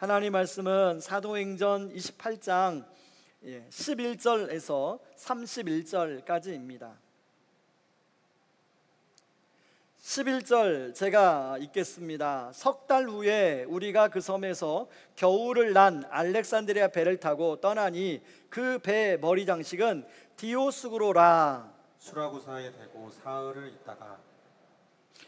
하나님 말씀은 사도행전 28장 11절에서 31절까지입니다. 11절 제가 읽겠습니다. 석 달 후에 우리가 그 섬에서 겨울을 난 알렉산드리아 배를 타고 떠나니 그 배 머리 장식은 디오스구로라. 수라구사에 대고 사흘을 있다가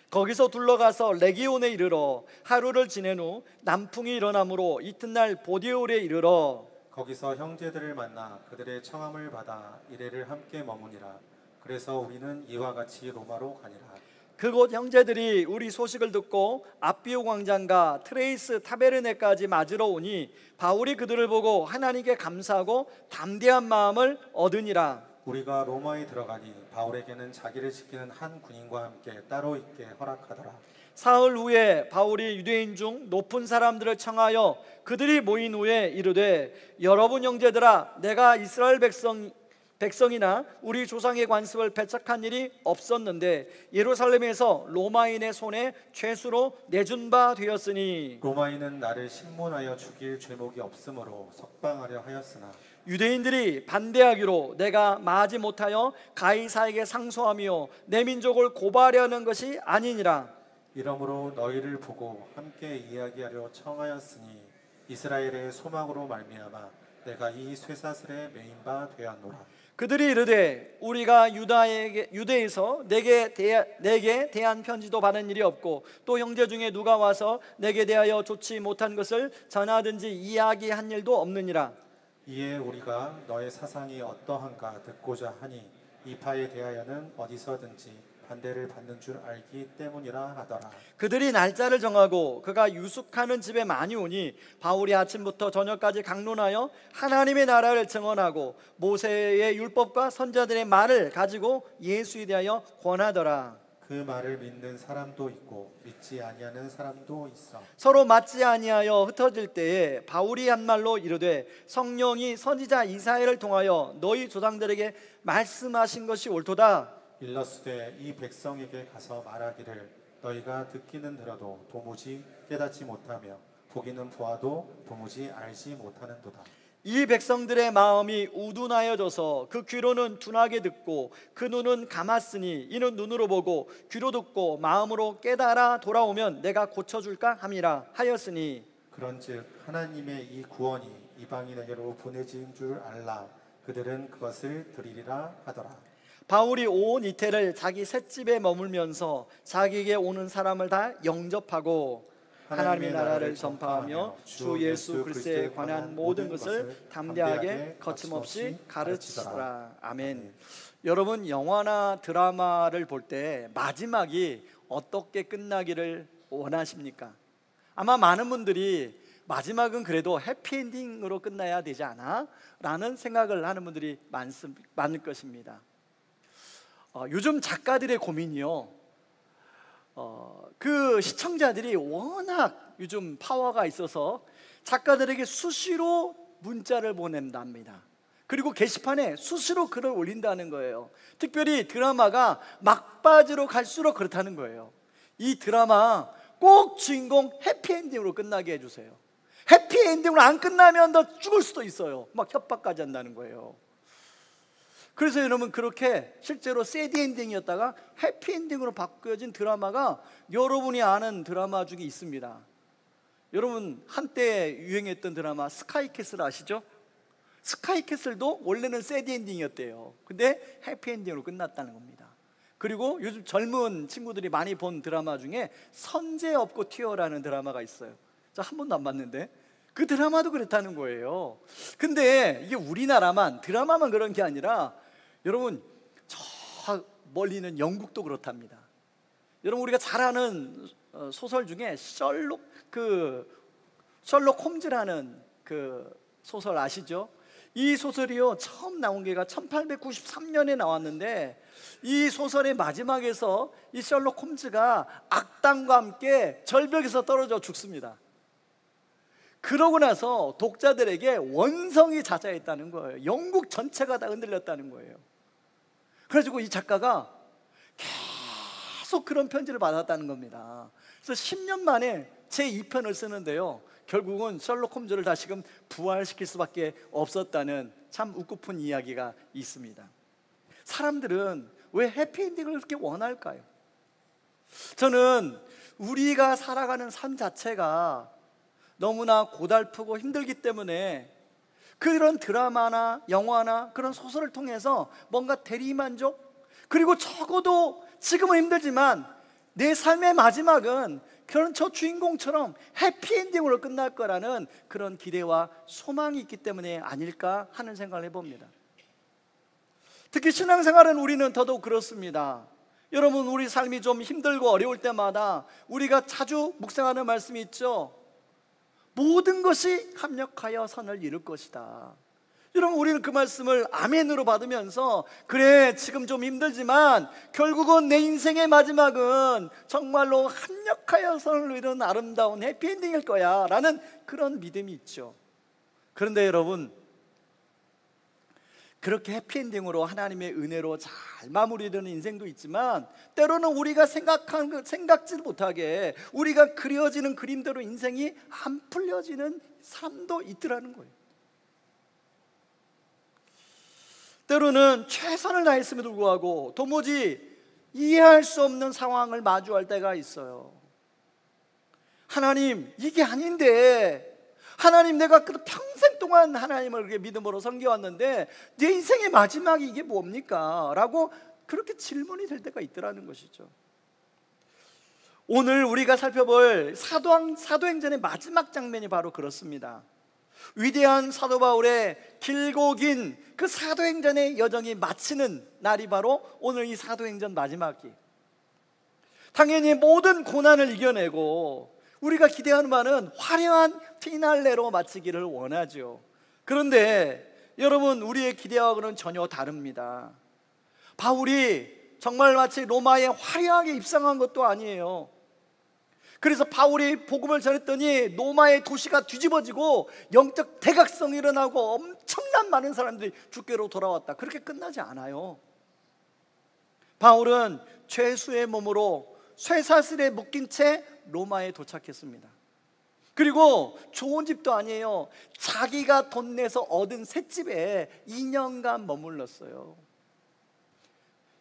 거기서 둘러가서 레기온에 이르러 하루를 지낸 후 남풍이 일어나므로 이튿날 보디올에 이르러 거기서 형제들을 만나 그들의 청함을 받아 이레를 함께 머무니라. 그래서 우리는 이와 같이 로마로 가니라. 그곳 형제들이 우리 소식을 듣고 아비오 광장과 트레이스 타베르네까지 맞으러 오니 바울이 그들을 보고 하나님께 감사하고 담대한 마음을 얻으니라. 우리가 로마에 들어가니 바울에게는 자기를 지키는 한 군인과 함께 따로 있게 허락하더라. 사흘 후에 바울이 유대인 중 높은 사람들을 청하여 그들이 모인 후에 이르되 여러분 형제들아, 내가 이스라엘 백성이나 우리 조상의 관습을 배척한 일이 없었는데 예루살렘에서 로마인의 손에 죄수로 내준 바 되었으니 로마인은 나를 신문하여 죽일 죄목이 없으므로 석방하려 하였으나 유대인들이 반대하기로 내가 마하지 못하여 가이사에게 상소하며 내 민족을 고발하려는 것이 아니니라. 이러므로 너희를 보고 함께 이야기하려 청하였으니 이스라엘의 소망으로 말미암아 내가 이 쇠사슬에 매인 바 되었노라. 그들이 이르되 우리가 유대에서 내게 대한 편지도 받은 일이 없고 또 형제 중에 누가 와서 내게 대하여 좋지 못한 것을 전하든지 이야기한 일도 없느니라. 이에 우리가 너의 사상이 어떠한가 듣고자 하니 이 파에 대하여는 어디서든지 반대를 받는 줄 알기 때문이라 하더라. 그들이 날짜를 정하고 그가 유숙하는 집에 많이 오니 바울이 아침부터 저녁까지 강론하여 하나님의 나라를 증언하고 모세의 율법과 선자들의 말을 가지고 예수에 대하여 권하더라. 그 말을 믿는 사람도 있고 믿지 아니하는 사람도 있어. 서로 맞지 아니하여 흩어질 때에 바울이 한 말로 이르되 성령이 선지자 이사야를 통하여 너희 조상들에게 말씀하신 것이 옳도다. 일러스되 이 백성에게 가서 말하기를 너희가 듣기는 들어도 도무지 깨닫지 못하며 보기는 보아도 도무지 알지 못하는도다. 이 백성들의 마음이 우둔하여져서 그 귀로는 둔하게 듣고 그 눈은 감았으니 이는 눈으로 보고 귀로 듣고 마음으로 깨달아 돌아오면 내가 고쳐줄까 함이라 하였으니 그런즉 하나님의 이 구원이 이방인에게로 보내진 줄 알라. 그들은 그것을 들으리라 하더라. 바울이 온 이태를 자기 셋집에 머물면서 자기에게 오는 사람을 다 영접하고 하나님의 나라를 전파하며 주 예수 그리스도에 관한 모든 것을 담대하게 거침없이 가르치시더라. 아멘. 여러분, 영화나 드라마를 볼 때 마지막이 어떻게 끝나기를 원하십니까? 아마 많은 분들이 마지막은 그래도 해피엔딩으로 끝나야 되지 않아? 라는 생각을 하는 분들이 많을 것입니다. 요즘 작가들의 고민이요, 그 시청자들이 워낙 요즘 파워가 있어서 작가들에게 수시로 문자를 보낸답니다. 그리고 게시판에 수시로 글을 올린다는 거예요. 특별히 드라마가 막바지로 갈수록 그렇다는 거예요. 이 드라마 꼭 주인공 해피엔딩으로 끝나게 해주세요. 해피엔딩으로 안 끝나면 너 죽을 수도 있어요. 막 협박까지 한다는 거예요. 그래서 여러분, 그렇게 실제로 새드 엔딩이었다가 해피 엔딩으로 바뀌어진 드라마가 여러분이 아는 드라마 중에 있습니다. 여러분, 한때 유행했던 드라마 스카이캐슬 아시죠? 스카이캐슬도 원래는 새드 엔딩이었대요. 근데 해피 엔딩으로 끝났다는 겁니다. 그리고 요즘 젊은 친구들이 많이 본 드라마 중에 선제 없고 튀어라는 드라마가 있어요. 저 한 번도 안 봤는데 그 드라마도 그렇다는 거예요. 근데 이게 우리나라만 드라마만 그런 게 아니라 여러분, 저 멀리는 영국도 그렇답니다. 여러분, 우리가 잘 아는 소설 중에 셜록 홈즈라는 그 소설 아시죠? 이 소설이요, 처음 나온 게가 1893년에 나왔는데 이 소설의 마지막에서 이 셜록 홈즈가 악당과 함께 절벽에서 떨어져 죽습니다. 그러고 나서 독자들에게 원성이 자자했다는 거예요. 영국 전체가 다 흔들렸다는 거예요. 그래가지고 이 작가가 계속 그런 편지를 받았다는 겁니다. 그래서 10년 만에 제2편을 쓰는데요, 결국은 셜록 홈즈를 다시금 부활시킬 수밖에 없었다는 참 웃고픈 이야기가 있습니다. 사람들은 왜 해피엔딩을 그렇게 원할까요? 저는 우리가 살아가는 삶 자체가 너무나 고달프고 힘들기 때문에 그런 드라마나 영화나 그런 소설을 통해서 뭔가 대리만족, 그리고 적어도 지금은 힘들지만 내 삶의 마지막은 그런 저 주인공처럼 해피엔딩으로 끝날 거라는 그런 기대와 소망이 있기 때문에 아닐까 하는 생각을 해봅니다. 특히 신앙생활은 우리는 더더욱 그렇습니다. 여러분, 우리 삶이 좀 힘들고 어려울 때마다 우리가 자주 묵상하는 말씀이 있죠. 모든 것이 합력하여 선을 이룰 것이다. 여러분, 우리는 그 말씀을 아멘으로 받으면서 그래, 지금 좀 힘들지만 결국은 내 인생의 마지막은 정말로 합력하여 선을 이루는 아름다운 해피엔딩일 거야 라는 그런 믿음이 있죠. 그런데 여러분, 그렇게 해피엔딩으로 하나님의 은혜로 잘 마무리되는 인생도 있지만 때로는 우리가 생각지도 못하게 우리가 그려지는 그림대로 인생이 안 풀려지는 삶도 있더라는 거예요. 때로는 최선을 다했음에도 불구하고 도무지 이해할 수 없는 상황을 마주할 때가 있어요. 하나님, 이게 아닌데, 하나님, 내가 평생 동안 하나님을 그렇게 믿음으로 섬겨왔는데 내 인생의 마지막이 이게 뭡니까? 라고 그렇게 질문이 될 때가 있더라는 것이죠. 오늘 우리가 살펴볼 사도행전의 마지막 장면이 바로 그렇습니다. 위대한 사도 바울의 길고 긴 그 사도행전의 여정이 마치는 날이 바로 오늘 이 사도행전 마지막이. 당연히 모든 고난을 이겨내고 우리가 기대하는 바는 화려한 피날레로 마치기를 원하죠. 그런데 여러분, 우리의 기대와는 전혀 다릅니다. 바울이 정말 마치 로마에 화려하게 입성한 것도 아니에요. 그래서 바울이 복음을 전했더니 로마의 도시가 뒤집어지고 영적 대각성이 일어나고 엄청난 많은 사람들이 주께로 돌아왔다. 그렇게 끝나지 않아요. 바울은 죄수의 몸으로 쇠사슬에 묶인 채 로마에 도착했습니다. 그리고 좋은 집도 아니에요. 자기가 돈 내서 얻은 셋집에 2년간 머물렀어요.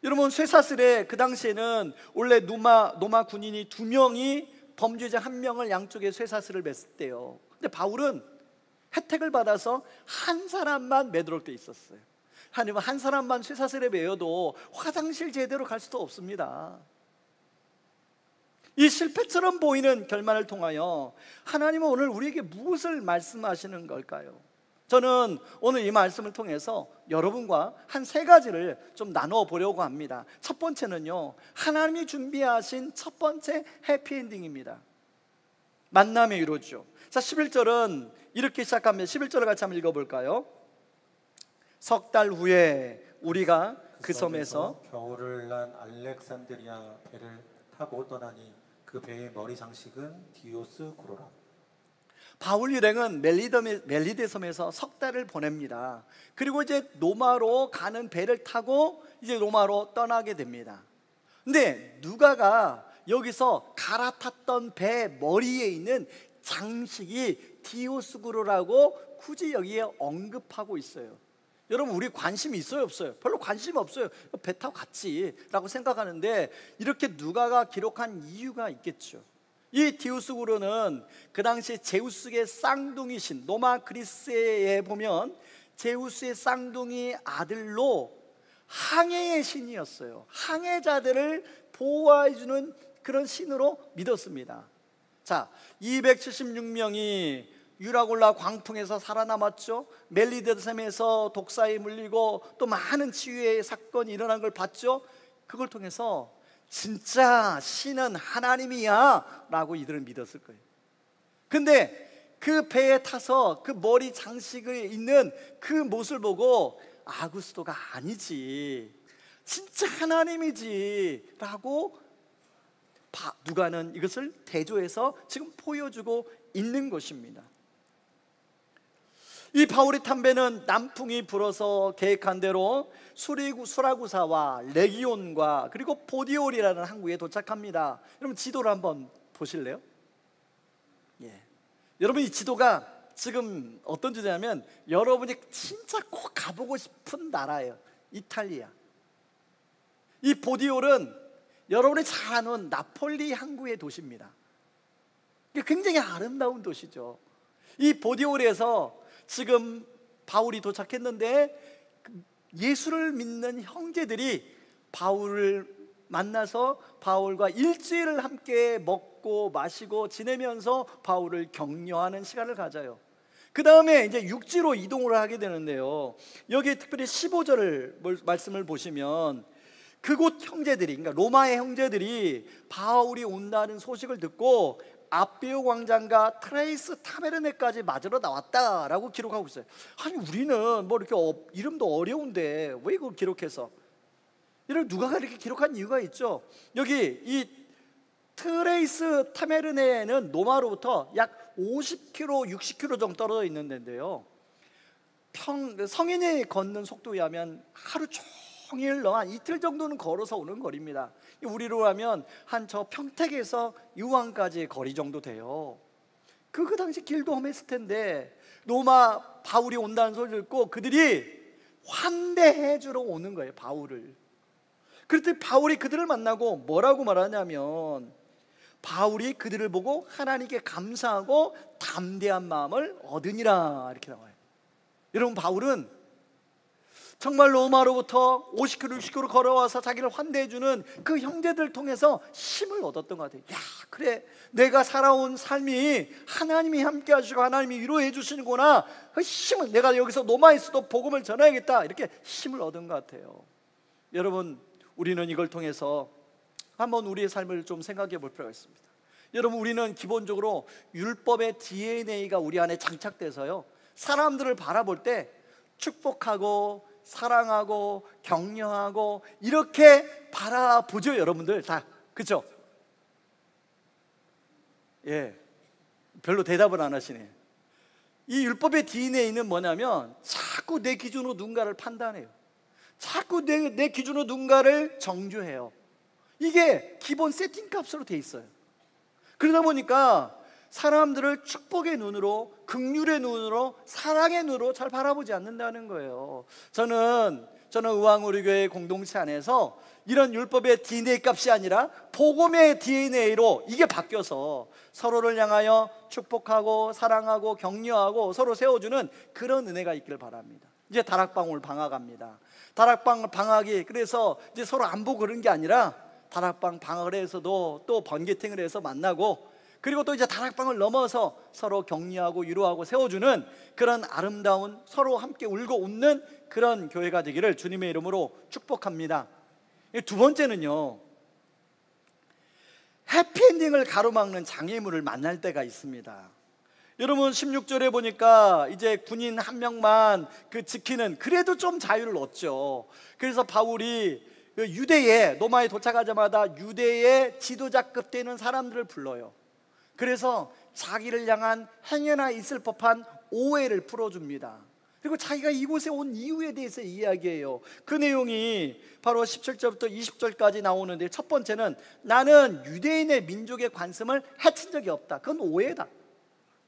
여러분, 쇠사슬에 그 당시에는 원래 로마 군인이 2명이 범죄자 1명을 양쪽에 쇠사슬을 맸대요. 근데 바울은 혜택을 받아서 한 사람만 매도록 돼 있었어요. 아니면 한 사람만 쇠사슬에 매여도 화장실 제대로 갈 수도 없습니다. 이 실패처럼 보이는 결말을 통하여 하나님은 오늘 우리에게 무엇을 말씀하시는 걸까요? 저는 오늘 이 말씀을 통해서 여러분과 한 3가지를 좀 나눠 보려고 합니다. 첫 번째는요, 하나님이 준비하신 첫 번째 해피엔딩입니다. 만남의 이루죠. 자, 11절은 이렇게 시작합니다. 11절을 같이 한번 읽어볼까요? 석 달 후에 우리가 그 섬에서 겨울을 난 알렉산드리아 배를 타고 떠나니 그 배의 머리 장식은 디오스구로라. 바울 일행은 멜리데 섬에서 석 달을 보냅니다. 그리고 이제 로마로 가는 배를 타고 이제 로마로 떠나게 됩니다. 근데 누가가 여기서 갈아탔던 배 머리에 있는 장식이 디오스구로라고 굳이 여기에 언급하고 있어요. 여러분, 우리 관심이 있어요, 없어요? 별로 관심 없어요. 배 타고 갔지 라고 생각하는데 이렇게 누가가 기록한 이유가 있겠죠. 이 디오스구로는 그 당시 제우스의 쌍둥이신, 로마 그리스에 보면 제우스의 쌍둥이 아들로 항해의 신이었어요. 항해자들을 보호해주는 그런 신으로 믿었습니다. 자, 276명이 유라굴라 광풍에서 살아남았죠. 멜리데 섬에서 독사에 물리고 또 많은 치유의 사건이 일어난 걸 봤죠. 그걸 통해서 진짜 신은 하나님이야 라고 이들은 믿었을 거예요. 근데 그 배에 타서 그 머리 장식에 있는 그 모습을 보고 아구스도가 아니지, 진짜 하나님이지 라고 누가는 이것을 대조해서 지금 보여주고 있는 것입니다. 이 바울이 탄 배는 남풍이 불어서 계획한 대로 수라구사와 레기온과 그리고 보디올이라는 항구에 도착합니다. 여러분, 지도를 한번 보실래요? 예. 여러분, 이 지도가 지금 어떤 주제냐면 여러분이 진짜 꼭 가보고 싶은 나라예요. 이탈리아. 이 보디올은 여러분이 잘 아는 나폴리 항구의 도시입니다. 이게 굉장히 아름다운 도시죠. 이 보디올에서 지금 바울이 도착했는데 예수를 믿는 형제들이 바울을 만나서 바울과 일주일을 함께 먹고 마시고 지내면서 바울을 격려하는 시간을 가져요. 그 다음에 이제 육지로 이동을 하게 되는데요, 여기 특별히 15절 말씀을 보시면 그곳 형제들이, 그러니까 로마의 형제들이 바울이 온다는 소식을 듣고 아비오 광장과 트레이스 타베르네까지 맞으러 나왔다라고 기록하고 있어요. 아니, 우리는 뭐 이렇게 이름도 어려운데 왜 이걸 기록해서? 이런 누가 이렇게 기록한 이유가 있죠. 여기 이 트레이스 타베르네는 로마로부터 약 50km, 60km 정도 떨어져 있는 데인데요, 성인이 걷는 속도에 의하면 하루 종일 한 이틀 정도는 걸어서 오는 거리입니다. 우리로 하면 한 저 평택에서 유황까지의 거리 정도 돼요. 그 당시 길도 험했을 텐데 로마 바울이 온다는 소리를 듣고 그들이 환대해 주러 오는 거예요, 바울을. 그랬더니 바울이 그들을 만나고 뭐라고 말하냐면, 바울이 그들을 보고 하나님께 감사하고 담대한 마음을 얻으니라, 이렇게 나와요. 여러분, 바울은 정말 로마로부터 50km, 60km 걸어와서 자기를 환대해주는 그 형제들을 통해서 힘을 얻었던 것 같아요. 야, 그래, 내가 살아온 삶이 하나님이 함께 하시고 하나님이 위로해 주시는구나, 그 힘을, 내가 여기서 로마에서도 복음을 전해야겠다, 이렇게 힘을 얻은 것 같아요. 여러분, 우리는 이걸 통해서 한번 우리의 삶을 좀 생각해 볼 필요가 있습니다. 여러분, 우리는 기본적으로 율법의 DNA가 우리 안에 장착돼서요, 사람들을 바라볼 때 축복하고 사랑하고 격려하고 이렇게 바라보죠, 여러분들 다. 그렇죠? 예, 별로 대답을 안 하시네. 이 율법의 DNA는 뭐냐면 자꾸 내 기준으로 누군가를 판단해요. 자꾸 내 기준으로 누군가를 정죄해요. 이게 기본 세팅값으로 돼 있어요. 그러다 보니까 사람들을 축복의 눈으로, 긍휼의 눈으로, 사랑의 눈으로 잘 바라보지 않는다는 거예요. 저는 의왕우리교회 공동체 안에서 이런 율법의 DNA 값이 아니라 복음의 DNA로 이게 바뀌어서 서로를 향하여 축복하고 사랑하고 격려하고 서로 세워주는 그런 은혜가 있기를 바랍니다. 이제 다락방을 방학합니다. 다락방 방학이, 그래서 이제 서로 안 보고 그런 게 아니라 다락방 방학을 해서도 또 번개팅을 해서 만나고, 그리고 또 이제 다락방을 넘어서 서로 격려하고 위로하고 세워주는 그런 아름다운, 서로 함께 울고 웃는 그런 교회가 되기를 주님의 이름으로 축복합니다. 두 번째는요, 해피엔딩을 가로막는 장애물을 만날 때가 있습니다. 여러분, 16절에 보니까 이제 군인 한 명만 지키는, 그래도 좀 자유를 얻죠. 그래서 바울이 유대에, 로마에 도착하자마자 유대의 지도자급 되는 사람들을 불러요. 그래서 자기를 향한 행여나 있을 법한 오해를 풀어줍니다. 그리고 자기가 이곳에 온 이유에 대해서 이야기해요. 그 내용이 바로 17절부터 20절까지 나오는데, 첫 번째는 나는 유대인의 민족의 관습을 해친 적이 없다. 그건 오해다.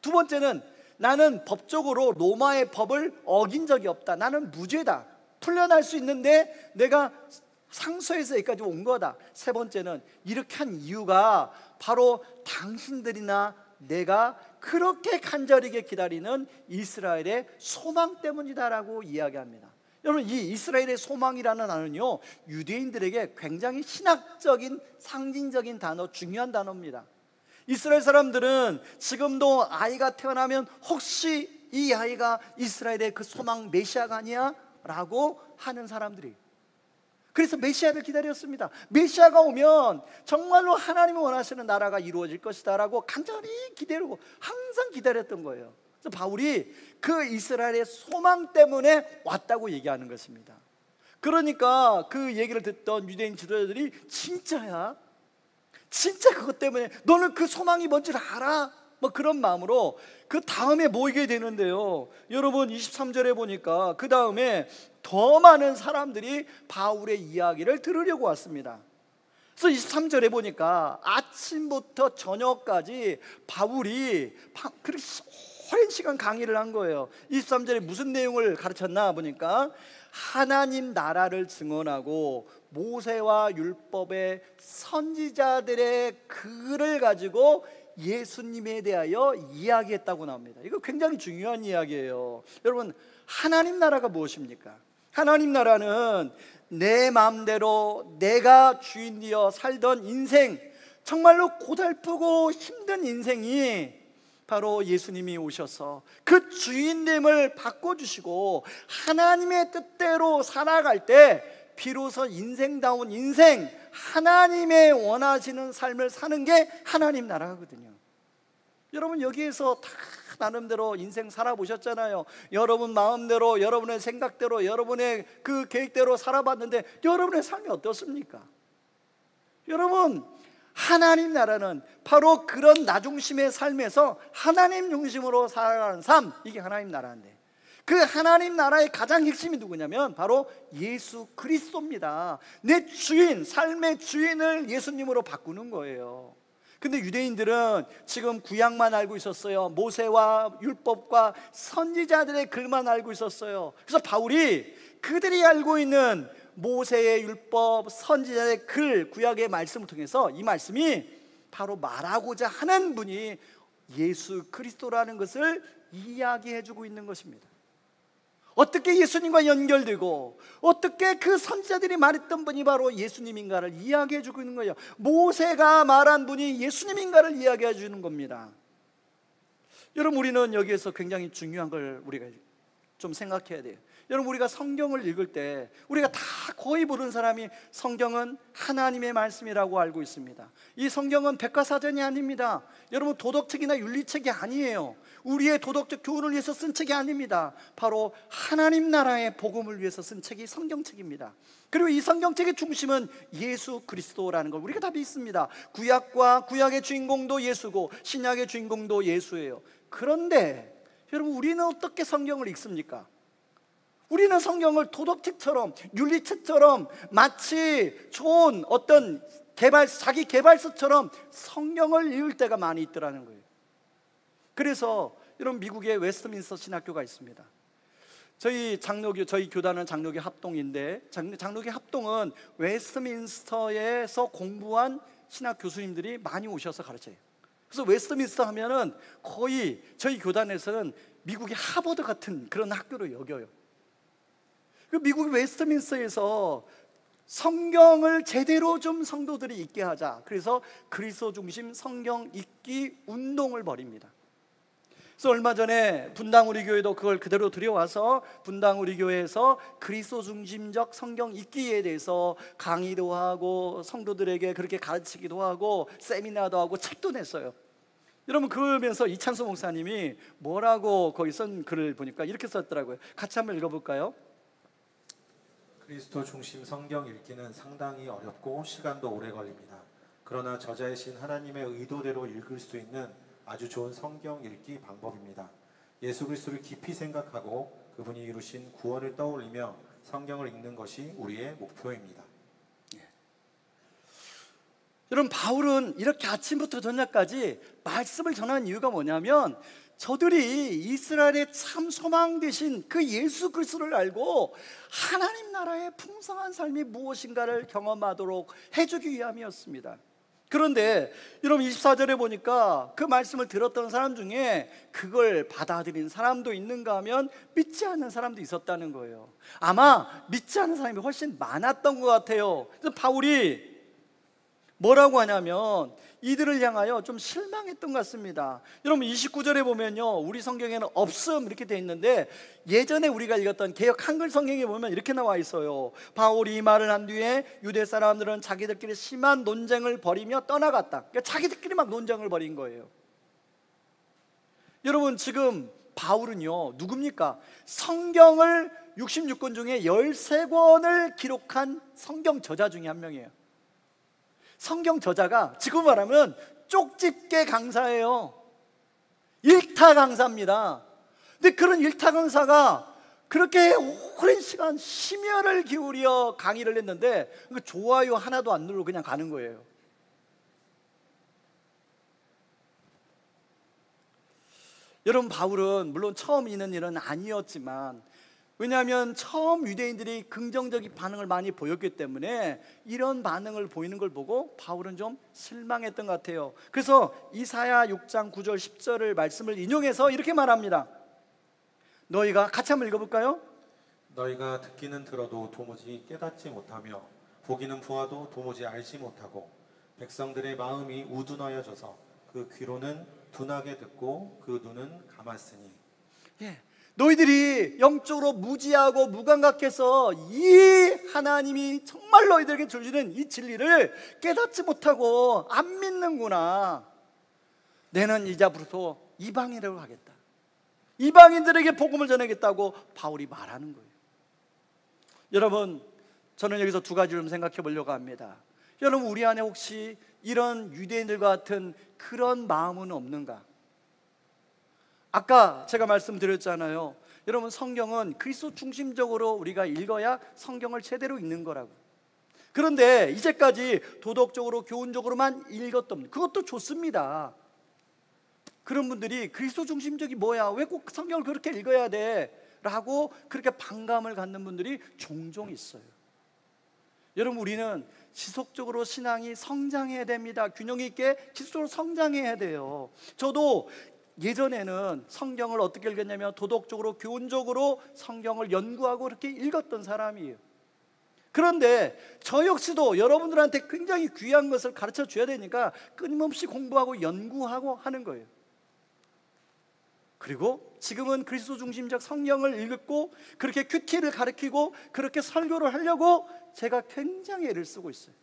두 번째는 나는 법적으로 로마의 법을 어긴 적이 없다. 나는 무죄다. 풀려날 수 있는데 내가 상소해서 여기까지 온 거다. 세 번째는 이렇게 한 이유가 바로 당신들이나 내가 그렇게 간절하게 기다리는 이스라엘의 소망 때문이다라고 이야기합니다. 여러분, 이 이스라엘의 소망이라는 단어는요, 유대인들에게 굉장히 신학적인 상징적인 단어, 중요한 단어입니다. 이스라엘 사람들은 지금도 아이가 태어나면 혹시 이 아이가 이스라엘의 그 소망 메시아가 아니야? 라고 하는 사람들이, 그래서 메시아를 기다렸습니다. 메시아가 오면 정말로 하나님이 원하시는 나라가 이루어질 것이다 라고 간절히 기다리고 항상 기다렸던 거예요. 그래서 바울이 그 이스라엘의 소망 때문에 왔다고 얘기하는 것입니다. 그러니까 그 얘기를 듣던 유대인 지도자들이 진짜야? 진짜 그것 때문에 너는 그 소망이 뭔지 알아? 뭐 그런 마음으로 그 다음에 모이게 되는데요, 여러분 23절에 보니까 그 다음에 더 많은 사람들이 바울의 이야기를 들으려고 왔습니다. 그래서 23절에 보니까 아침부터 저녁까지 바울이 그렇게 오랜 시간 강의를 한 거예요. 23절에 무슨 내용을 가르쳤나 보니까 하나님 나라를 증언하고 모세와 율법의 선지자들의 글을 가지고 예수님에 대하여 이야기했다고 나옵니다. 이거 굉장히 중요한 이야기예요. 여러분, 하나님 나라가 무엇입니까? 하나님 나라는 내 마음대로 내가 주인되어 살던 인생, 정말로 고달프고 힘든 인생이 바로 예수님이 오셔서 그 주인됨을 바꿔주시고 하나님의 뜻대로 살아갈 때 비로소 인생다운 인생, 하나님의 원하시는 삶을 사는 게 하나님 나라거든요. 여러분, 여기에서 다 나름대로 인생 살아보셨잖아요. 여러분 마음대로, 여러분의 생각대로, 여러분의 그 계획대로 살아봤는데 여러분의 삶이 어떻습니까? 여러분, 하나님 나라는 바로 그런 나 중심의 삶에서 하나님 중심으로 살아가는 삶, 이게 하나님 나라인데, 그 하나님 나라의 가장 핵심이 누구냐면 바로 예수 그리스도입니다. 내 주인, 삶의 주인을 예수님으로 바꾸는 거예요. 근데 유대인들은 지금 구약만 알고 있었어요. 모세와 율법과 선지자들의 글만 알고 있었어요. 그래서 바울이 그들이 알고 있는 모세의 율법, 선지자의 글, 구약의 말씀을 통해서 이 말씀이 바로 말하고자 하는 분이 예수 그리스도라는 것을 이야기해 주고 있는 것입니다. 어떻게 예수님과 연결되고 어떻게 그 선지자들이 말했던 분이 바로 예수님인가를 이야기해 주고 있는 거예요. 모세가 말한 분이 예수님인가를 이야기해 주는 겁니다. 여러분, 우리는 여기에서 굉장히 중요한 걸 우리가 좀 생각해야 돼요. 여러분, 우리가 성경을 읽을 때 우리가 다 거의 모든 사람이 성경은 하나님의 말씀이라고 알고 있습니다. 이 성경은 백과사전이 아닙니다. 여러분, 도덕책이나 윤리책이 아니에요. 우리의 도덕적 교훈을 위해서 쓴 책이 아닙니다. 바로 하나님 나라의 복음을 위해서 쓴 책이 성경책입니다. 그리고 이 성경책의 중심은 예수 그리스도라는 걸 우리가 다 믿습니다. 구약의 주인공도 예수고 신약의 주인공도 예수예요. 그런데 여러분, 우리는 어떻게 성경을 읽습니까? 우리는 성경을 도덕책처럼, 윤리책처럼, 마치 좋은 어떤 자기 개발서처럼 성경을 읽을 때가 많이 있더라는 거예요. 그래서 여러분, 미국에 웨스트민스터 신학교가 있습니다. 저희 교단은 장로교 합동인데, 장로교 합동은 웨스트민스터에서 공부한 신학 교수님들이 많이 오셔서 가르쳐요. 그래서 웨스트민스터 하면은 거의 저희 교단에서는 미국의 하버드 같은 그런 학교로 여겨요. 그 미국 웨스트민스터에서 성경을 제대로 좀 성도들이 읽게 하자. 그래서 그리스도 중심 성경 읽기 운동을 벌입니다. 그래서 얼마 전에 분당 우리 교회도 그걸 그대로 들여와서 분당 우리 교회에서 그리스도 중심적 성경 읽기에 대해서 강의도 하고 성도들에게 그렇게 가르치기도 하고 세미나도 하고 책도 냈어요. 여러분, 그러면서 이찬수 목사님이 뭐라고 거기 쓴 글을 보니까 이렇게 썼더라고요. 같이 한번 읽어볼까요? 그리스도 중심 성경 읽기는 상당히 어렵고 시간도 오래 걸립니다. 그러나 저자이신 하나님의 의도대로 읽을 수 있는 아주 좋은 성경 읽기 방법입니다. 예수 그리스도를 깊이 생각하고 그분이 이루신 구원을 떠올리며 성경을 읽는 것이 우리의 목표입니다. 여러분, 바울은 이렇게 아침부터 저녁까지 말씀을 전하는 이유가 뭐냐면 저들이 이스라엘의 참 소망 되신 그 예수 그리스도를 알고 하나님 나라의 풍성한 삶이 무엇인가를 경험하도록 해주기 위함이었습니다. 그런데 여러분, 24절에 보니까 그 말씀을 들었던 사람 중에 그걸 받아들인 사람도 있는가 하면 믿지 않는 사람도 있었다는 거예요. 아마 믿지 않는 사람이 훨씬 많았던 것 같아요. 그래서 바울이 뭐라고 하냐면 이들을 향하여 좀 실망했던 것 같습니다. 여러분, 29절에 보면요, 우리 성경에는 없음 이렇게 돼 있는데 예전에 우리가 읽었던 개역 한글 성경에 보면 이렇게 나와 있어요. 바울이 이 말을 한 뒤에 유대 사람들은 자기들끼리 심한 논쟁을 벌이며 떠나갔다. 그러니까 자기들끼리 막 논쟁을 벌인 거예요. 여러분, 지금 바울은요, 누굽니까? 성경을 66권 중에 13권을 기록한 성경 저자 중에 한 명이에요. 성경 저자가 지금 말하면 쪽집게 강사예요. 일타 강사입니다. 근데 그런 일타 강사가 그렇게 오랜 시간 심혈을 기울여 강의를 했는데 좋아요 하나도 안 누르고 그냥 가는 거예요. 여러분, 바울은 물론 처음 있는 일은 아니었지만, 왜냐하면 처음 유대인들이 긍정적인 반응을 많이 보였기 때문에 이런 반응을 보이는 걸 보고 바울은 좀 실망했던 것 같아요. 그래서 이사야 6장 9절 10절을 말씀을 인용해서 이렇게 말합니다. 너희가 같이 한번 읽어볼까요? 너희가 듣기는 들어도 도무지 깨닫지 못하며 보기는 보아도 도무지 알지 못하고 백성들의 마음이 우둔하여져서 그 귀로는 둔하게 듣고 그 눈은 감았으니. 너희들이 영적으로 무지하고 무감각해서 이 하나님이 정말 너희들에게 주시는 이 진리를 깨닫지 못하고 안 믿는구나. 내는 이제 앞으로 이방인으로 가겠다. 이방인들에게 복음을 전하겠다고 바울이 말하는 거예요. 여러분, 저는 여기서 두 가지를 좀 생각해 보려고 합니다. 여러분, 우리 안에 혹시 이런 유대인들과 같은 그런 마음은 없는가? 아까 제가 말씀드렸잖아요. 여러분, 성경은 그리스도 중심적으로 우리가 읽어야 성경을 제대로 읽는 거라고. 그런데 이제까지 도덕적으로 교훈적으로만 읽었던, 그것도 좋습니다. 그런 분들이 그리스도 중심적이 뭐야? 왜 꼭 성경을 그렇게 읽어야 돼? 라고 그렇게 반감을 갖는 분들이 종종 있어요. 여러분, 우리는 지속적으로 신앙이 성장해야 됩니다. 균형 있게 지속적으로 성장해야 돼요. 저도 예전에는 성경을 어떻게 읽었냐면 도덕적으로 교훈적으로 성경을 연구하고 그렇게 읽었던 사람이에요. 그런데 저 역시도 여러분들한테 굉장히 귀한 것을 가르쳐 줘야 되니까 끊임없이 공부하고 연구하고 하는 거예요. 그리고 지금은 그리스도 중심적 성경을 읽고 그렇게 큐티를 가르치고 그렇게 설교를 하려고 제가 굉장히 애를 쓰고 있어요.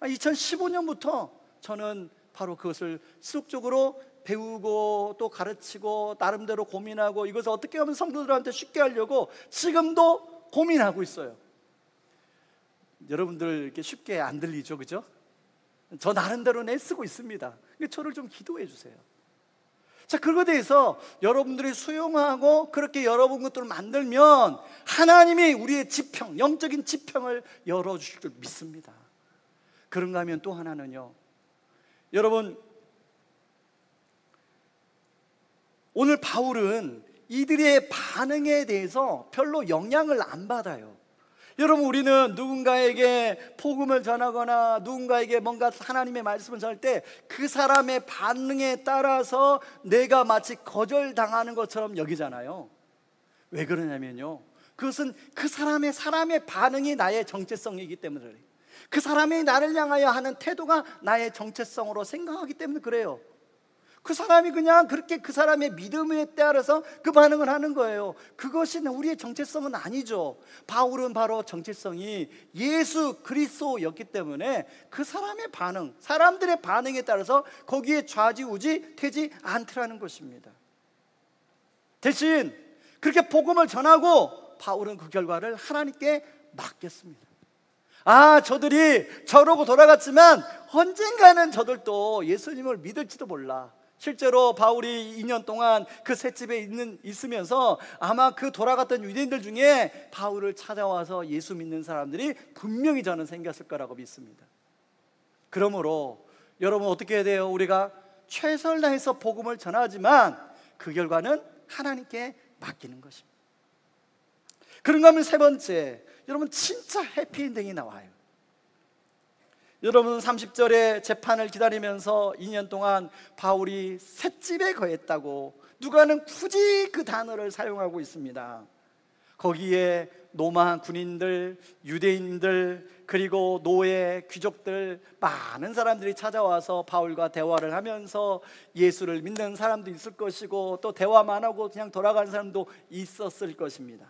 2015년부터 저는 바로 그것을 지속적으로 배우고 또 가르치고 나름대로 고민하고 이것을 어떻게 하면 성도들한테 쉽게 하려고 지금도 고민하고 있어요. 여러분들 이렇게 쉽게 안 들리죠, 그죠? 저 나름대로 애쓰고 있습니다. 저를 좀 기도해 주세요. 자, 그거에 대해서 여러분들이 수용하고 그렇게 여러분 것들을 만들면 하나님이 우리의 지평, 영적인 지평을 열어주실 줄 믿습니다. 그런가 하면 또 하나는요, 여러분, 오늘 바울은 이들의 반응에 대해서 별로 영향을 안 받아요. 여러분, 우리는 누군가에게 복음을 전하거나 누군가에게 뭔가 하나님의 말씀을 전할 때 그 사람의 반응에 따라서 내가 마치 거절당하는 것처럼 여기잖아요. 왜 그러냐면요, 그것은 그 사람의 반응이 나의 정체성이기 때문에 그래요. 그 사람이 나를 향하여 하는 태도가 나의 정체성으로 생각하기 때문에 그래요. 그 사람이 그냥 그렇게 그 사람의 믿음에 따라서 그 반응을 하는 거예요. 그것이 우리의 정체성은 아니죠. 바울은 바로 정체성이 예수 그리스도였기 때문에 그 사람의 반응, 사람들의 반응에 따라서 거기에 좌지우지 되지 않더라는 것입니다. 대신 그렇게 복음을 전하고 바울은 그 결과를 하나님께 맡겼습니다. 저들이 저러고 돌아갔지만 언젠가는 저들도 예수님을 믿을지도 몰라. 실제로 바울이 2년 동안 그 셋집에 있으면서 아마 그 돌아갔던 유대인들 중에 바울을 찾아와서 예수 믿는 사람들이 분명히 저는 생겼을 거라고 믿습니다. 그러므로 여러분, 어떻게 해야 돼요? 우리가 최선을 다해서 복음을 전하지만 그 결과는 하나님께 맡기는 것입니다. 그런가 하면 세 번째, 여러분, 진짜 해피엔딩이 나와요. 여러분, 30절에 재판을 기다리면서 2년 동안 바울이 셋집에 거했다고 누가는 굳이 그 단어를 사용하고 있습니다. 거기에 로마 군인들, 유대인들, 그리고 노예, 귀족들, 많은 사람들이 찾아와서 바울과 대화를 하면서 예수를 믿는 사람도 있을 것이고 또 대화만 하고 그냥 돌아가는 사람도 있었을 것입니다.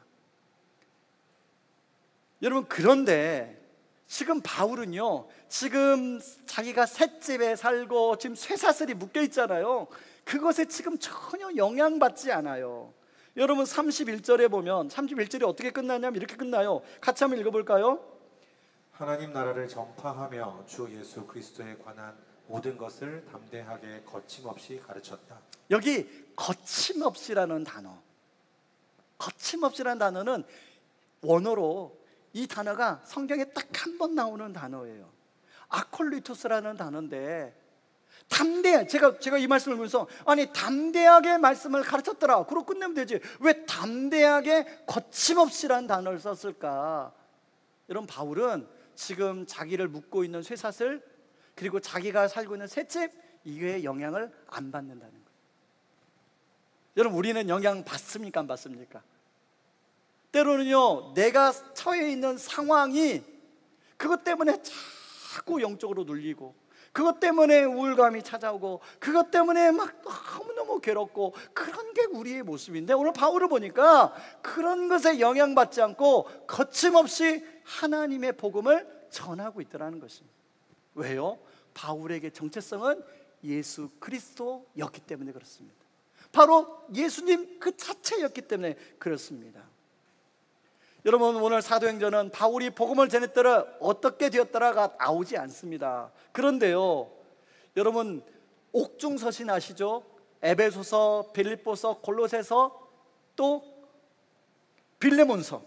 여러분, 그런데 지금 바울은요, 지금 자기가 셋집에 살고 지금 쇠사슬이 묶여 있잖아요. 그것에 지금 전혀 영향받지 않아요. 여러분, 31절에 보면 31절이 어떻게 끝나냐면 이렇게 끝나요. 같이 한번 읽어볼까요? 하나님 나라를 전파하며 주 예수 그리스도에 관한 모든 것을 담대하게 거침없이 가르쳤다. 여기 거침없이라는 단어, 거침없이라는 단어는 원어로 이 단어가 성경에 딱 한 번 나오는 단어예요. 아콜리토스라는 단어인데, 제가 이 말씀을 보면서, 아니 담대하게 말씀을 가르쳤더라, 그러고 끝내면 되지, 왜 담대하게 거침없이라는 단어를 썼을까? 여러분, 바울은 지금 자기를 묶고 있는 쇠사슬, 그리고 자기가 살고 있는 셋집, 이거에 영향을 안 받는다는 거예요. 여러분, 우리는 영향 받습니까, 안 받습니까? 때로는요, 내가 처해 있는 상황이 그것 때문에 자꾸 영적으로 눌리고, 그것 때문에 우울감이 찾아오고, 그것 때문에 막 너무너무 괴롭고, 그런 게 우리의 모습인데, 오늘 바울을 보니까 그런 것에 영향받지 않고 거침없이 하나님의 복음을 전하고 있더라는 것입니다. 왜요? 바울에게 정체성은 예수 그리스도였기 때문에 그렇습니다. 바로 예수님 그 자체였기 때문에 그렇습니다. 여러분, 오늘 사도행전은 바울이 복음을 전했더라, 어떻게 되었더라가 나오지 않습니다. 그런데요, 여러분, 옥중서신 아시죠? 에베소서, 빌립보서, 골로새서, 또 빌레몬서,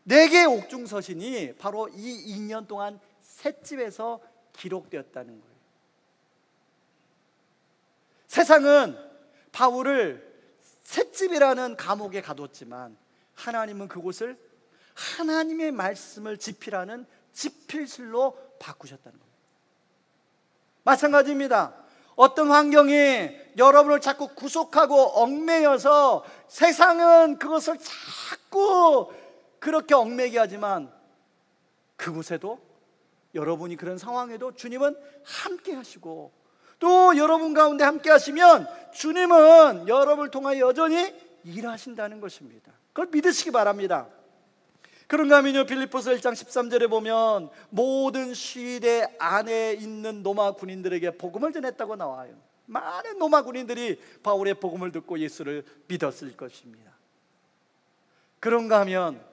4개의 옥중서신이 바로 이 2년 동안 셋집에서 기록되었다는 거예요. 세상은 바울을 셋집이라는 감옥에 가뒀지만, 하나님은 그곳을 하나님의 말씀을 집필하는 집필실로 바꾸셨다는 겁니다. 마찬가지입니다. 어떤 환경이 여러분을 자꾸 구속하고 얽매여서 세상은 그것을 자꾸 그렇게 얽매게 하지만, 그곳에도, 여러분이 그런 상황에도 주님은 함께 하시고, 또 여러분 가운데 함께 하시면 주님은 여러분을 통하여 여전히 일하신다는 것입니다. 그걸 믿으시기 바랍니다. 그런가 하면요, 빌립보서 1장 13절에 보면 모든 시대 안에 있는 로마 군인들에게 복음을 전했다고 나와요. 많은 로마 군인들이 바울의 복음을 듣고 예수를 믿었을 것입니다. 그런가 하면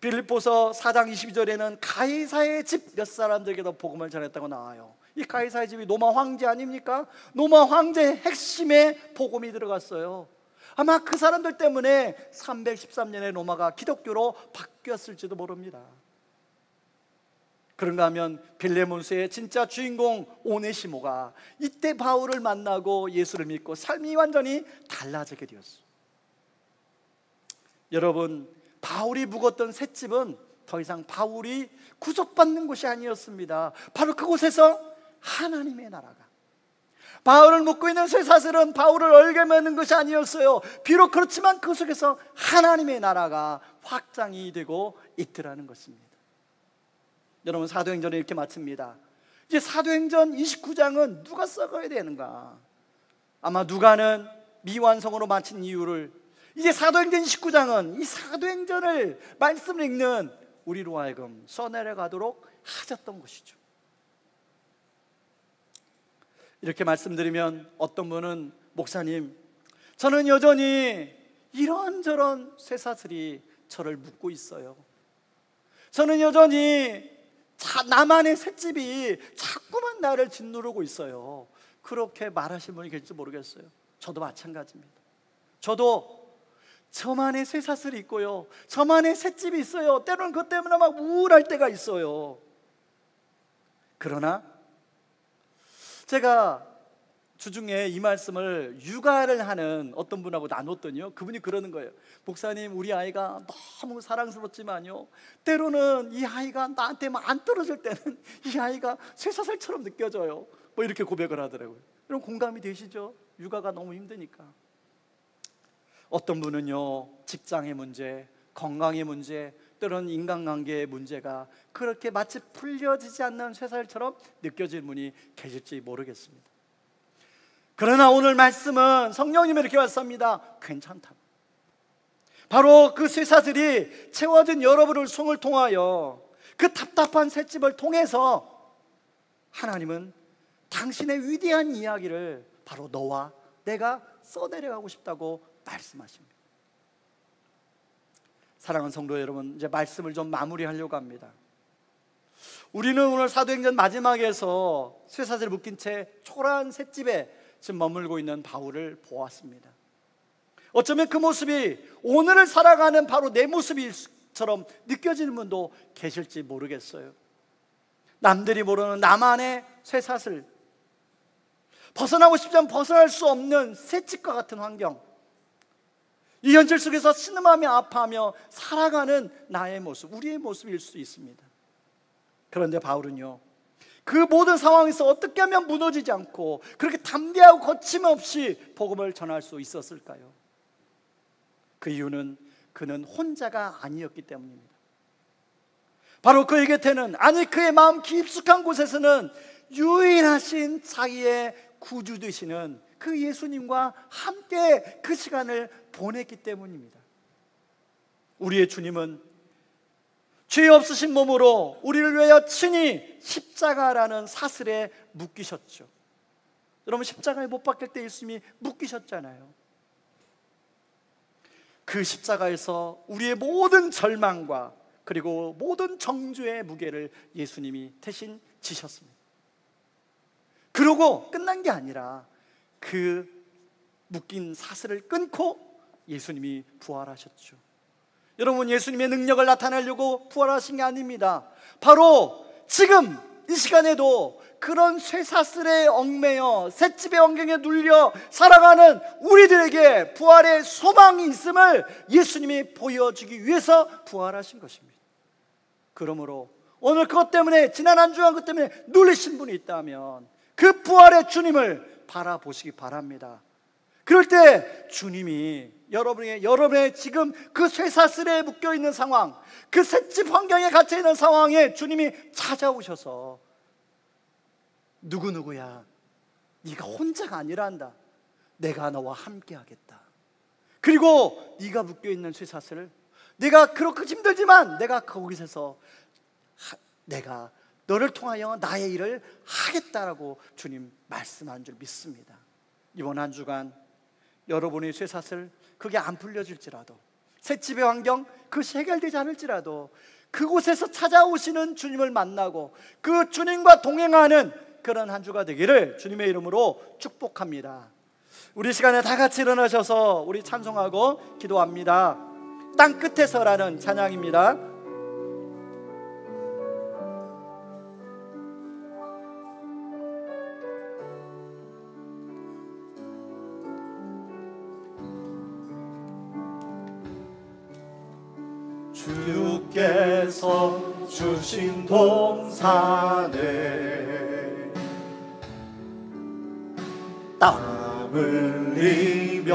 빌립보서 4장 22절에는 가이사의 집 몇 사람들에게도 복음을 전했다고 나와요. 이 가이사의 집이 로마 황제 아닙니까? 로마 황제의 핵심에 복음이 들어갔어요. 아마 그 사람들 때문에 313년에 로마가 기독교로 바뀌었을지도 모릅니다. 그런가 하면 빌레몬스의 진짜 주인공 오네시모가 이때 바울을 만나고 예수를 믿고 삶이 완전히 달라지게 되었어요. 여러분, 바울이 묵었던 셋집은 더 이상 바울이 구속받는 곳이 아니었습니다. 바로 그곳에서 하나님의 나라가, 바울을 묶고 있는 쇠사슬은 바울을 얽매는 것이 아니었어요. 비록 그렇지만 그 속에서 하나님의 나라가 확장이 되고 있더라는 것입니다. 여러분, 사도행전을 이렇게 마칩니다. 이제 사도행전 29장은 누가 써가야 되는가? 아마 누가는 미완성으로 마친 이유를, 이제 사도행전 29장은 이 사도행전을 말씀을 읽는 우리로 하여금 써내려가도록 하셨던 것이죠. 이렇게 말씀드리면 어떤 분은, 목사님, 저는 여전히 이런저런 쇠사슬이 저를 묶고 있어요. 저는 여전히 나만의 셋집이 자꾸만 나를 짓누르고 있어요. 그렇게 말하시는 분이 계실지 모르겠어요. 저도 마찬가지입니다. 저도 저만의 쇠사슬이 있고요, 저만의 셋집이 있어요. 때로는 그것 때문에 막 우울할 때가 있어요. 그러나 제가 주중에 이 말씀을 육아를 하는 어떤 분하고 나눴더니요, 그분이 그러는 거예요. 목사님, 우리 아이가 너무 사랑스럽지만요, 때로는 이 아이가 나한테 막 안 떨어질 때는 이 아이가 쇠사슬처럼 느껴져요. 뭐 이렇게 고백을 하더라고요. 여러분, 공감이 되시죠? 육아가 너무 힘드니까. 어떤 분은요, 직장의 문제, 건강의 문제, 때로는 인간관계의 문제가 그렇게 마치 풀려지지 않는 쇠사슬처럼 느껴지는 분이 계실지 모르겠습니다. 그러나 오늘 말씀은 성령님이 이렇게 말씀합니다. 괜찮다. 바로 그 쇠사슬이 채워진 여러분을 손을 통하여 그 답답한 셋집을 통해서 하나님은 당신의 위대한 이야기를 바로 너와 내가 써내려가고 싶다고 말씀하십니다. 사랑하는 성도 여러분, 이제 말씀을 좀 마무리하려고 합니다. 우리는 오늘 사도행전 마지막에서 쇠사슬 묶인 채 초라한 셋집에 지금 머물고 있는 바울을 보았습니다. 어쩌면 그 모습이 오늘을 살아가는 바로 내 모습처럼 느껴지는 분도 계실지 모르겠어요. 남들이 모르는 나만의 쇠사슬, 벗어나고 싶지만 벗어날 수 없는 새집과 같은 환경, 이 현실 속에서 신음하며 아파하며 살아가는 나의 모습, 우리의 모습일 수 있습니다. 그런데 바울은요, 그 모든 상황에서 어떻게 하면 무너지지 않고 그렇게 담대하고 거침없이 복음을 전할 수 있었을까요? 그 이유는 그는 혼자가 아니었기 때문입니다. 바로 그의 곁에는, 아니 그의 마음 깊숙한 곳에서는 유일하신 자기의 구주 되시는 그 예수님과 함께 그 시간을 보냈기 때문입니다. 우리의 주님은 죄 없으신 몸으로 우리를 위하여 친히 십자가라는 사슬에 묶이셨죠. 여러분, 십자가에 못 박힐 때 예수님이 묶이셨잖아요. 그 십자가에서 우리의 모든 절망과 그리고 모든 정죄의 무게를 예수님이 대신 지셨습니다. 그러고 끝난 게 아니라 그 묶인 사슬을 끊고 예수님이 부활하셨죠. 여러분, 예수님의 능력을 나타내려고 부활하신 게 아닙니다. 바로 지금 이 시간에도 그런 쇠사슬에 얽매여 셋집의 환경에 눌려 살아가는 우리들에게 부활의 소망이 있음을 예수님이 보여주기 위해서 부활하신 것입니다. 그러므로 오늘 그것 때문에, 지난 한 주간 그것 때문에 눌리신 분이 있다면 그 부활의 주님을 바라보시기 바랍니다. 그럴 때 주님이 여러분의 지금 그 쇠사슬에 묶여있는 상황, 그 셋집 환경에 갇혀있는 상황에 주님이 찾아오셔서 누구누구야, 네가 혼자가 아니란다, 내가 너와 함께 하겠다. 그리고 네가 묶여있는 쇠사슬을, 내가 그렇게 힘들지만 내가 거기서 내가 너를 통하여 나의 일을 하겠다라고 주님 말씀한 줄 믿습니다. 이번 한 주간 여러분의 쇠사슬 그게 안 풀려질지라도, 셋집의 환경 그것이 해결되지 않을지라도 그곳에서 찾아오시는 주님을 만나고 그 주님과 동행하는 그런 한 주가 되기를 주님의 이름으로 축복합니다. 우리 시간에 다 같이 일어나셔서 우리 찬송하고 기도합니다. 땅끝에서라는 찬양입니다. 주께서 주신 동산에 땀 흘리며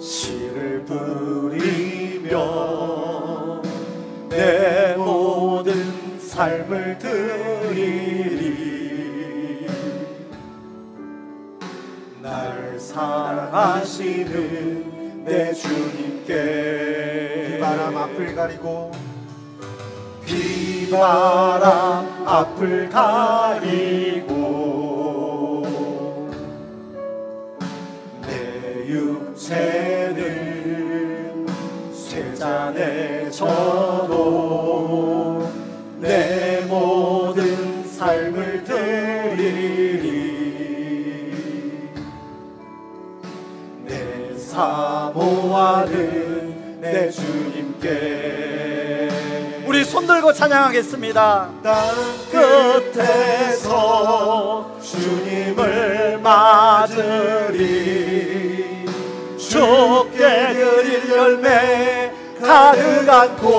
씨를 뿌리며 내 모든 삶을 드리리. 날 사랑하시는 내 주님께 비바람 앞을 가리고 비바람 앞을 가리고 내 육체는 쇠잔에 져도 내 모든 삶을 드리리. 내 사모하는 내 주님께 우리 손들고 찬양하겠습니다. 땅 끝에서 주님을 맞으리. 주께 드릴 열매 가득한 곳.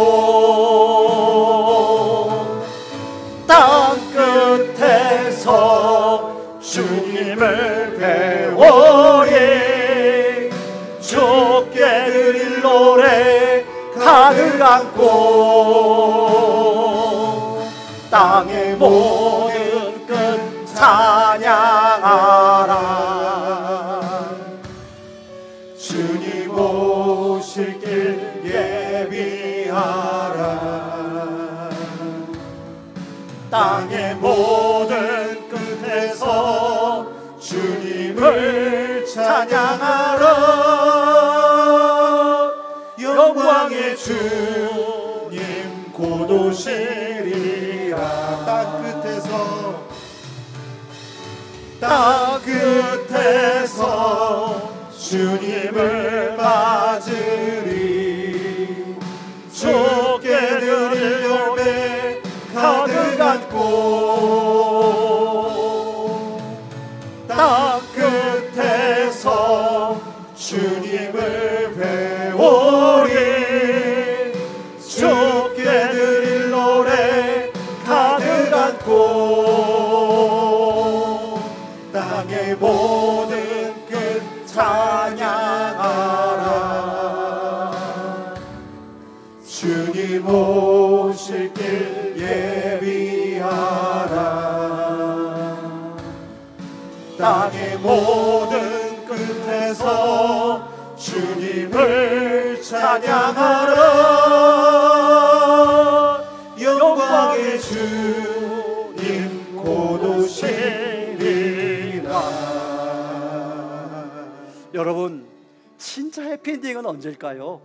땅 끝에서 주님을 배우리. 주께 드릴 노래 가득한 곳. 땅의 모든 끝 찬양하라. 주님 오실 길 예비하라. 땅의 모든 끝에서 주님을 찬양하라. 영광의 주님 곧 오시리라. 땅 끝에서 주님을 맞으리. 주께 드릴 열매 가득 안고 땅 끝에서 주님을 배우리. 주께 드릴 노래 가득 안고 땅의 모든 끝 찬양하라. 주님 오실 길 예비하라. 땅의 모든 끝에서 주님을 찬양하라. 영광의 주님 곧 오시리라. 여러분, 진짜 해피엔딩은 언제일까요?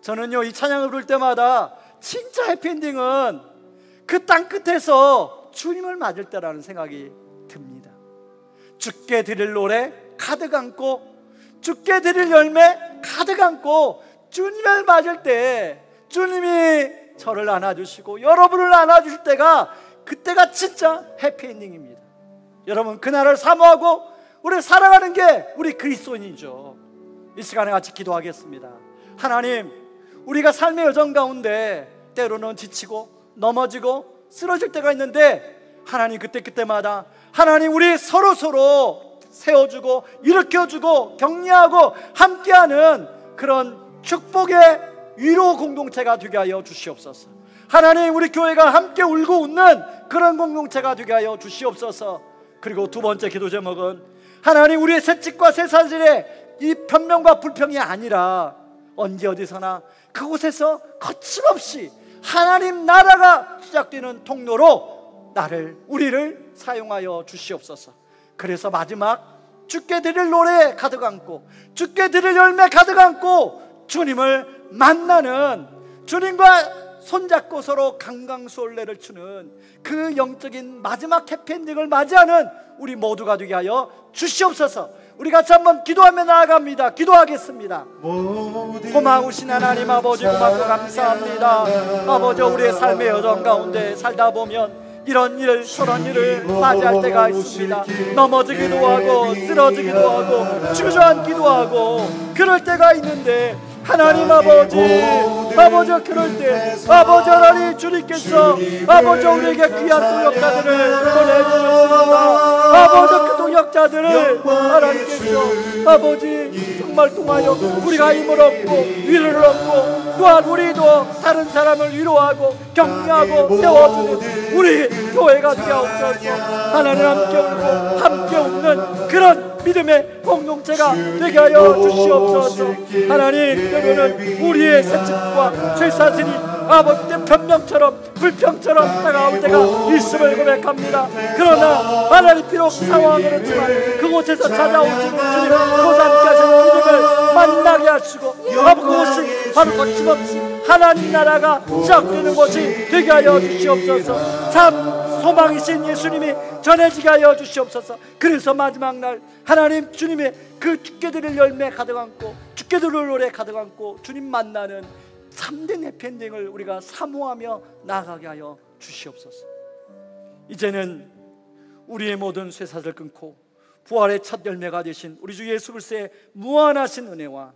저는요, 이 찬양을 부를 때마다 진짜 해피엔딩은 그 땅끝에서 주님을 맞을 때라는 생각이 듭니다. 주께 드릴 노래 가득 안고, 주께 드릴 열매 가득 안고 주님을 맞을 때 주님이 저를 안아주시고 여러분을 안아주실 때가, 그때가 진짜 해피엔딩입니다. 여러분, 그날을 사모하고 우리 살아가는 게 우리 그리스도인이죠. 이 시간에 같이 기도하겠습니다. 하나님, 우리가 삶의 여정 가운데 때로는 지치고 넘어지고 쓰러질 때가 있는데, 하나님 그때마다 하나님 우리 서로 세워주고 일으켜주고 격려하고 함께하는 그런 축복의 위로 공동체가 되게 하여 주시옵소서. 하나님, 우리 교회가 함께 울고 웃는 그런 공동체가 되게 하여 주시옵소서. 그리고 두 번째 기도 제목은, 하나님 우리의 새집과 새사슬의 이 변명과 불평이 아니라 언제 어디서나 그곳에서 거침없이 하나님 나라가 시작되는 통로로 우리를 사용하여 주시옵소서. 그래서 마지막, 주께 드릴 노래 가득 안고 주께 드릴 열매 가득 안고 주님을 만나는, 주님과 손잡고 서로 강강수올래를 추는 그 영적인 마지막 해피엔딩을 맞이하는 우리 모두가 되게 하여 주시옵소서. 우리 같이 한번 기도하며 나아갑니다. 기도하겠습니다. 고마우신 하나님 아버지, 고맙고 감사합니다. 아버지, 우리의 삶의 여정 가운데 살다 보면 이런 일 저런 일을 맞이할 때가 있습니다. 넘어지기도 하고 쓰러지기도 하고 주저앉기도 하고 그럴 때가 있는데, 하나님 아버지 그럴 때 아버지 하나님 주님께서 아버지 우리에게 귀한 동역자들을 보내주셨습니다. 아버지 그 동역자들을 하나님께서 아버지 정말 통하여 우리가 힘을 얻고 위로를 얻고, 또한 우리도 다른 사람을 위로하고 격려하고 세워주는 우리 교회가 되옵소서. 하나님 함께 울고 함께 웃는 그런 믿음의 공동체가 되게 하여 주시옵소서. 하나님, 때로는 우리의 새집과 쇠사슬이 아버지 변명처럼 불평처럼 다가올 때가 있음을 고백합니다. 그러나 하나님, 비록 상황은 그렇지만 그곳에서 찾아오시는 주님, 그곳 함께 하시는 주님을 만나게 하시고 그곳이 바로 거침없이 하나님 나라가 시작되는 곳이 되게 하여 주시옵소서. 참 소망이신 예수님이 전해지게 하여 주시옵소서. 그래서 마지막 날 하나님 주님의 그 주께 드릴 열매 가득 안고 주께 드릴 노래 가득 안고 주님 만나는 참된 해피엔딩을 우리가 사모하며 나아가게 하여 주시옵소서. 이제는 우리의 모든 쇠사슬을 끊고 부활의 첫 열매가 되신 우리 주 예수 그리스도의 무한하신 은혜와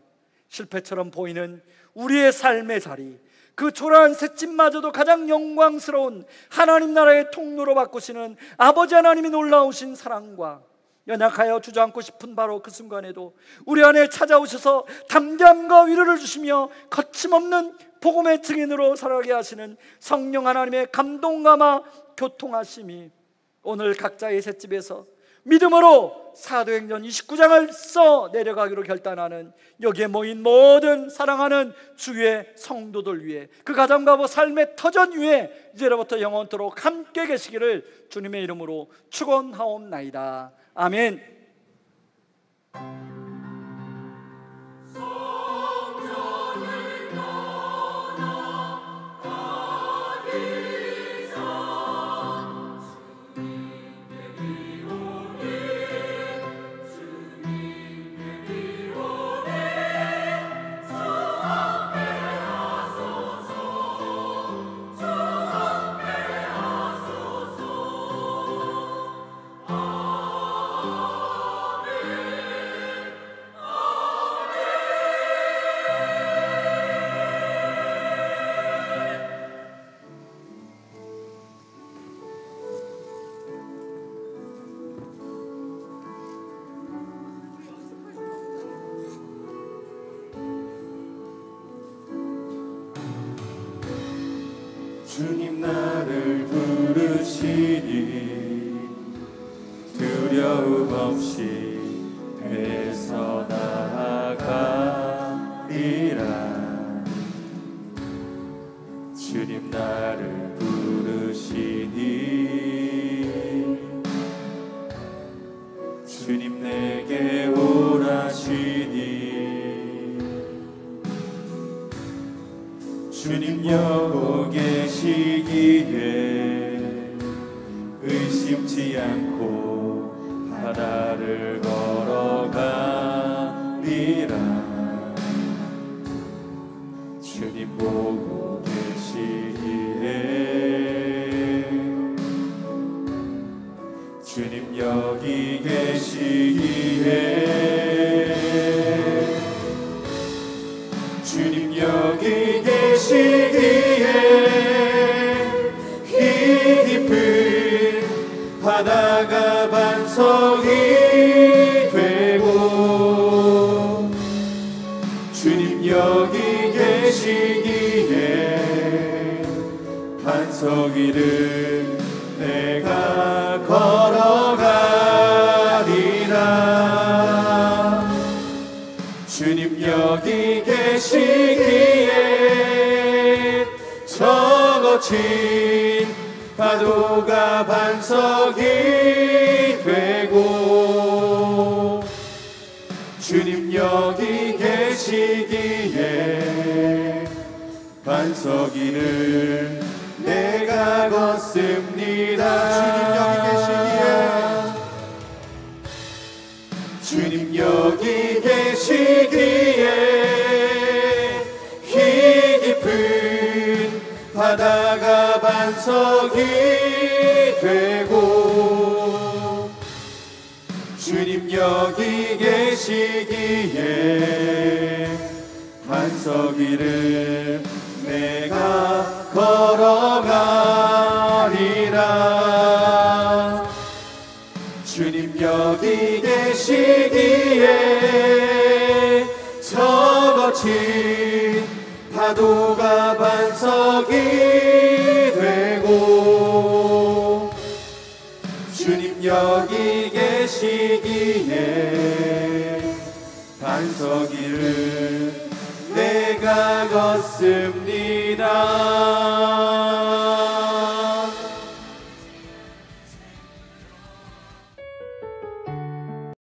실패처럼 보이는 우리의 삶의 자리, 그 초라한 셋집마저도 가장 영광스러운 하나님 나라의 통로로 바꾸시는 아버지 하나님이 놀라우신 사랑과 연약하여 주저앉고 싶은 바로 그 순간에도 우리 안에 찾아오셔서 담대함과 위로를 주시며 거침없는 복음의 증인으로 살아가게 하시는 성령 하나님의 감동감화 교통하심이 오늘 각자의 셋집에서 믿음으로 사도행전 29장을 써 내려가기로 결단하는 여기에 모인 모든 사랑하는 주의 성도들 위해, 그 가정과 삶의 터전 위에 이제로부터 영원토록 함께 계시기를 주님의 이름으로 축원하옵나이다. 아멘. 주님 나를 부르시니 두려움 없이 배서 나아가리라. 주님 나를 부르시니 주님 내게 오라시니 주님 여기 계시기에 의심치 않고 바다를 걸어가리라. 주님 보고 계시기에 주님 여기 계시기에 주님 여기 계시기에 깊은 바다가 반석이 되고 주님 여기 계시기에 반석 위를 내가 걸어가리라. 주님 여기 계시기에 저 거친 파도가 반석이 되고 주님 여기 계시기에 반석 위를 내가 걷습니다. 주님 여기 계시기에 깊은 바다가 반석이 되고 주님 여기 계시기에 반석 위를 내가 걸어가리라. 주님 여기 계시기에 저 거친 파도가 반석이 되고 주님 여기 계시기에 반석 위를 내가 걷습니다.